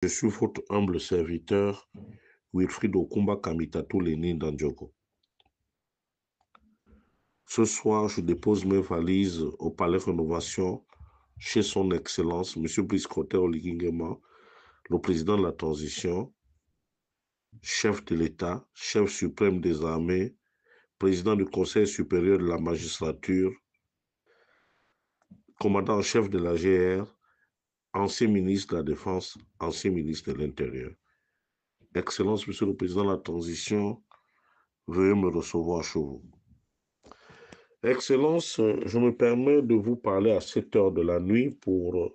Je suis votre humble serviteur, Wilfried Okumba Kamitatou Lénine Dandjogo. Ce soir, je dépose mes valises au Palais Rénovation chez son Excellence, M. Brice Clotaire Oligui-Nguema, le président de la transition, chef de l'État, chef suprême des armées, président du Conseil supérieur de la magistrature, commandant en chef de la GR, ancien ministre de la Défense, ancien ministre de l'Intérieur. Excellence, Monsieur le Président de la transition, veuillez me recevoir chez vous. Excellence, je me permets de vous parler à cette heure de la nuit pour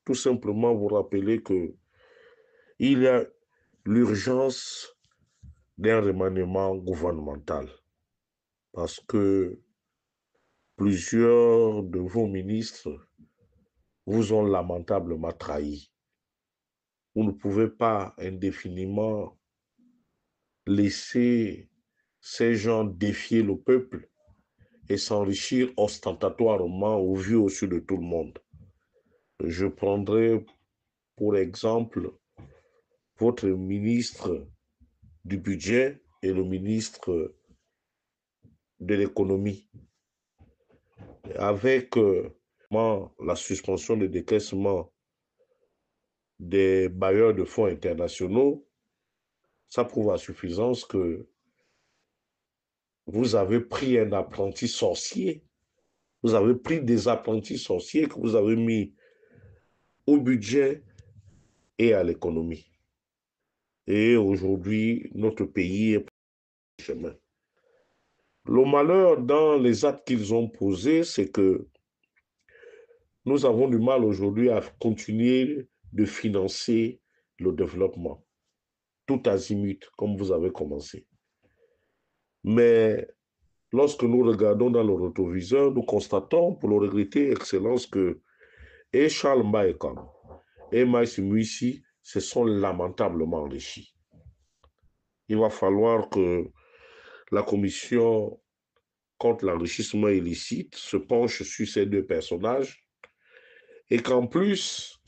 tout simplement vous rappeler que il y a l'urgence d'un remaniement gouvernemental parce que plusieurs de vos ministres vous ont lamentablement trahi. Vous ne pouvez pas indéfiniment laisser ces gens défier le peuple et s'enrichir ostentatoirement au vu au su de tout le monde. Je prendrai pour exemple votre ministre du budget et le ministre de l'économie. Avec la suspension de décaissement des bailleurs de fonds internationaux, ça prouve à suffisance que vous avez pris un apprenti sorcier, vous avez pris des apprentis sorciers que vous avez mis au budget et à l'économie. Et aujourd'hui, notre pays est sur le chemin. Le malheur dans les actes qu'ils ont posés, c'est que nous avons du mal aujourd'hui à continuer de financer le développement, tout azimut, comme vous avez commencé. Mais lorsque nous regardons dans le rétroviseur, nous constatons, pour le regretter, Excellence, que et Charles Mbayekan et Maïs Mouissi se sont lamentablement enrichis. Il va falloir que la commission contre l'enrichissement illicite se penche sur ces deux personnages et qu'en plus,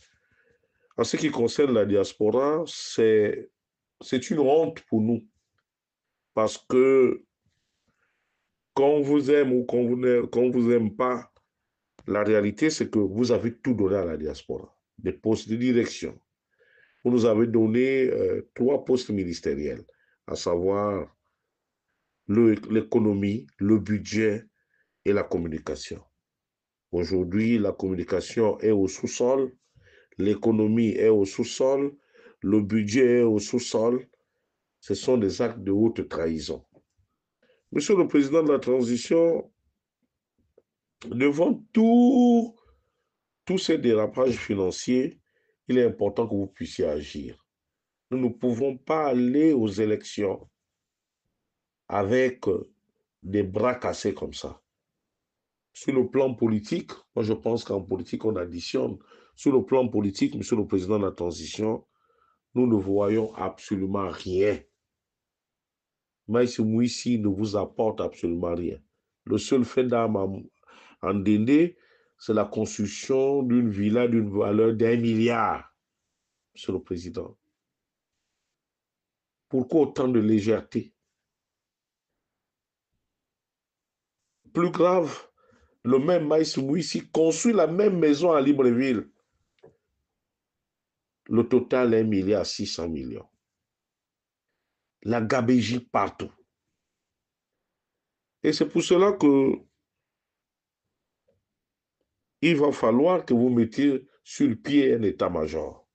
en ce qui concerne la diaspora, c'est une honte pour nous parce que qu'on vous aime ou qu'on vous aime pas, la réalité c'est que vous avez tout donné à la diaspora, des postes de direction. Vous nous avez donné 3 postes ministériels, à savoir l'économie, le budget et la communication. Aujourd'hui, la communication est au sous-sol, l'économie est au sous-sol, le budget est au sous-sol. Ce sont des actes de haute trahison. Monsieur le Président de la transition, devant tous ces dérapages financiers, il est important que vous puissiez agir. Nous ne pouvons pas aller aux élections avec des bras cassés comme ça. Sur le plan politique, moi je pense qu'en politique, on additionne. Sur le plan politique, Monsieur le Président de la transition, nous ne voyons absolument rien. Maïs Mouissi ne vous apporte absolument rien. Le seul fait d'âme en Dendé, c'est la construction d'une villa d'une valeur d'1 milliard, Monsieur le Président. Pourquoi autant de légèreté? Plus grave, le même Maïs Mouissi construit la même maison à Libreville. Le total est 1,6 milliard. La gabégie partout. Et c'est pour cela que il va falloir que vous mettiez sur le pied un état-major.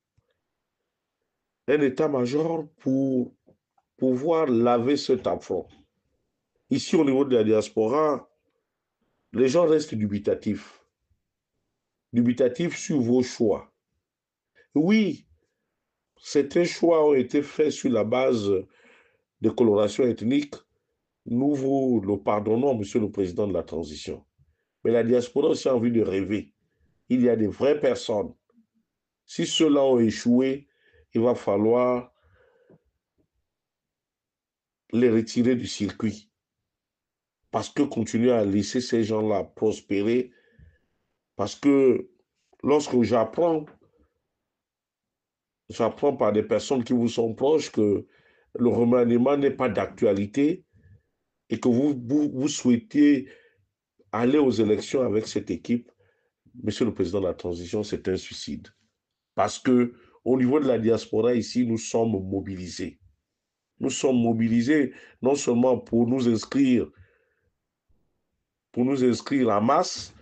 Un état-major pour pouvoir laver cet affront. Ici, au niveau de la diaspora, les gens restent dubitatifs. Dubitatifs sur vos choix. Oui, certains choix ont été faits sur la base de coloration ethnique. Nous vous le pardonnons, Monsieur le Président de la transition. Mais la diaspora aussi a envie de rêver. Il y a des vraies personnes. Si ceux-là ont échoué, il va falloir les retirer du circuit. Parce que continuer à laisser ces gens-là prospérer, parce que lorsque j'apprends j'apprends par des personnes qui vous sont proches que le remaniement n'est pas d'actualité et que vous souhaitez aller aux élections avec cette équipe. Monsieur le Président de la Transition, c'est un suicide. Parce que au niveau de la diaspora ici, nous sommes mobilisés. Nous sommes mobilisés non seulement pour nous inscrire en masse,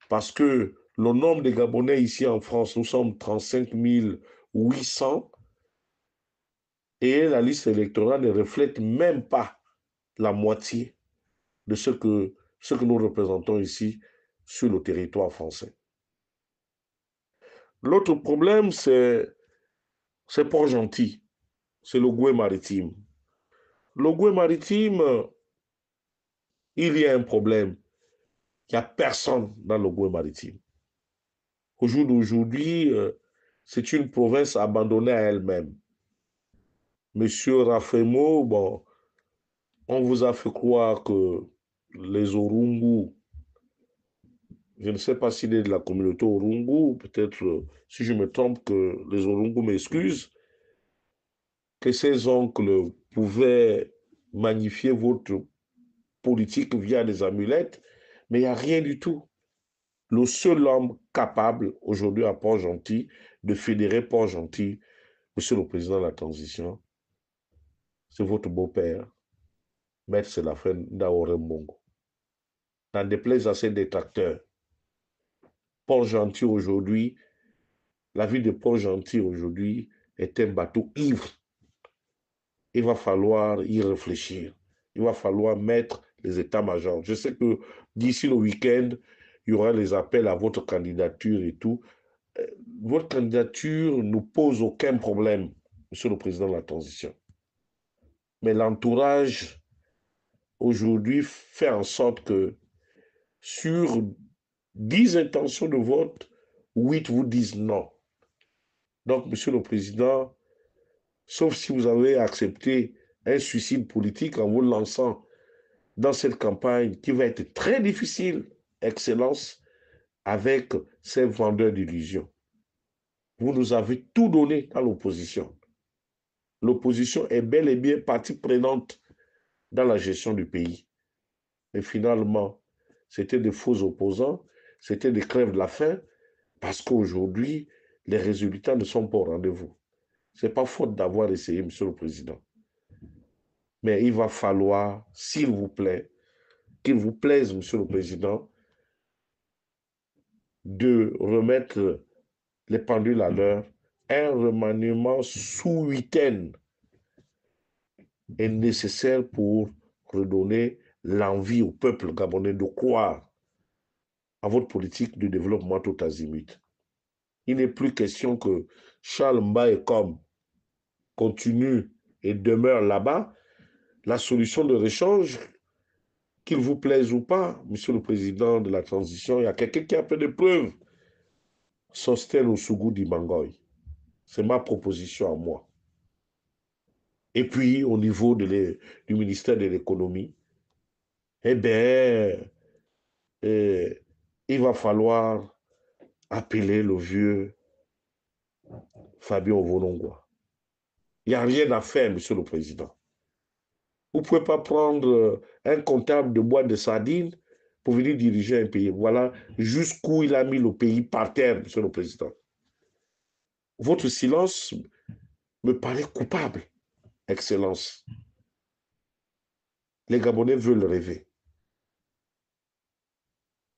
parce que le nombre de Gabonais ici en France, nous sommes 35 800 et la liste électorale ne reflète même pas la moitié de ce que nous représentons ici sur le territoire français. L'autre problème, c'est Port-Gentil, c'est le Goué maritime. Le Goué maritime, il y a un problème. Il n'y a personne dans le Goué maritime. Au jour d'aujourd'hui, c'est une province abandonnée à elle-même. Monsieur Rafemo, bon, on vous a fait croire que les Orungu, je ne sais pas s'il est de la communauté Orungu, peut-être, si je me trompe, que les Orungu m'excusent, que ces oncles pouvaient magnifier votre politique via des amulettes, mais il n'y a rien du tout. Le seul homme capable aujourd'hui à Port-Gentil de fédérer Port-Gentil, Monsieur le Président de la Transition, c'est votre beau-père, Maître Sélaphin Ndaoré Mbongo. N'en déplaise à ses détracteurs, Port-Gentil aujourd'hui, la ville de Port-Gentil aujourd'hui est un bateau ivre. Il va falloir y réfléchir. Il va falloir mettre les états-majors. Je sais que d'ici le week-end, il y aura les appels à votre candidature et tout. Votre candidature ne pose aucun problème, Monsieur le Président de la Transition. Mais l'entourage, aujourd'hui, fait en sorte que sur 10 intentions de vote, 8 vous disent non. Donc, Monsieur le Président, sauf si vous avez accepté un suicide politique en vous lançant dans cette campagne qui va être très difficile, Excellence, avec ces vendeurs d'illusions. Vous nous avez tout donné dans l'opposition. L'opposition est bel et bien partie prenante dans la gestion du pays. Mais finalement, c'était des faux opposants, c'était des crèves de la faim, parce qu'aujourd'hui, les résultats ne sont pas au rendez-vous. Ce n'est pas faute d'avoir essayé, Monsieur le Président. Mais il va falloir, s'il vous plaît, qu'il vous plaise, Monsieur le Président, de remettre les pendules à l'heure. Un remaniement sous week-end est nécessaire pour redonner l'envie au peuple gabonais de croire à votre politique de développement tout azimut. Il n'est plus question que Charles Mbaye continue et demeure là-bas. La solution de réchange, qu'il vous plaise ou pas, Monsieur le Président de la Transition, il y a quelqu'un qui a fait des preuves. Sostel Oussougou d'Imangoy. C'est ma proposition à moi. Et puis, au niveau du ministère de l'économie, eh bien, il va falloir appeler le vieux Fabien Volongwa. Il n'y a rien à faire, Monsieur le Président. Vous ne pouvez pas prendre un comptable de boîte de sardines pour venir diriger un pays. Voilà jusqu'où il a mis le pays par terre, Monsieur le Président. Votre silence me paraît coupable, Excellence. Les Gabonais veulent rêver.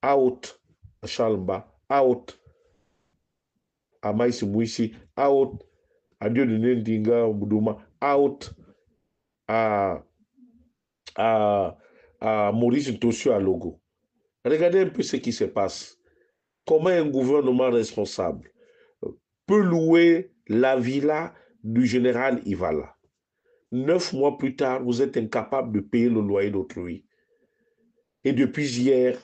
Out à Chalmba, out à Maïs Mouissi, out à Dieudonné Ndinga Boudouma, out à, à, à Maurice Ntossio à Logo. Regardez un peu ce qui se passe. Comment un gouvernement responsable peut louer la villa du général Ivala. 9 mois plus tard, vous êtes incapable de payer le loyer d'autrui. Et depuis hier,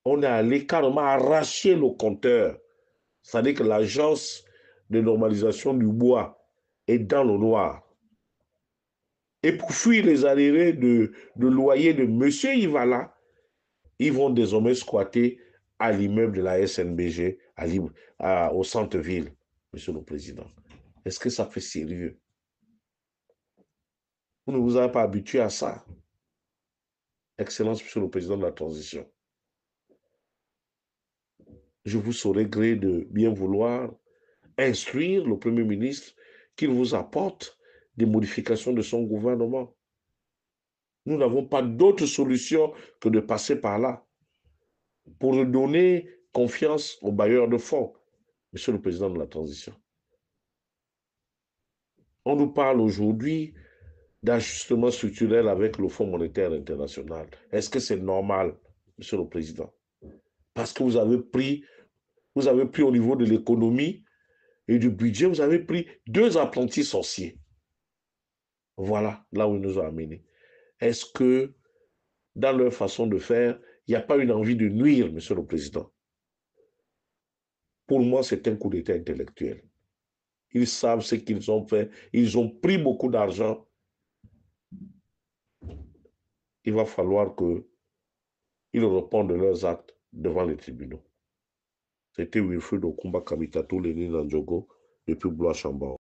on est allé carrément arracher le compteur. C'est-à-dire que l'agence de normalisation du bois est dans le noir. Et pour fuir les arriérés de loyer de M. Ivala, ils vont désormais squatter à l'immeuble de la SNBG au centre-ville. Monsieur le Président. Est-ce que ça fait sérieux? Vous ne vous avez pas habitué à ça. Excellence, Monsieur le Président de la transition. Je vous saurais gré de bien vouloir instruire le Premier ministre qu'il vous apporte des modifications de son gouvernement. Nous n'avons pas d'autre solution que de passer par là pour redonner confiance aux bailleurs de fonds, Monsieur le Président de la transition. On nous parle aujourd'hui d'ajustement structurel avec le Fonds monétaire international. Est-ce que c'est normal, Monsieur le Président? Parce que vous avez pris au niveau de l'économie et du budget, vous avez pris 2 apprentis sorciers. Voilà, là où ils nous ont amenés. Est-ce que, dans leur façon de faire, il n'y a pas une envie de nuire, Monsieur le Président? Pour moi, c'est un coup d'État intellectuel. Ils savent ce qu'ils ont fait. Ils ont pris beaucoup d'argent. Il va falloir qu'ils répondent de leurs actes devant les tribunaux. C'était Wilfried Okumba Kamitatou, Lénine Ndjogo, depuis Blois-Chambord.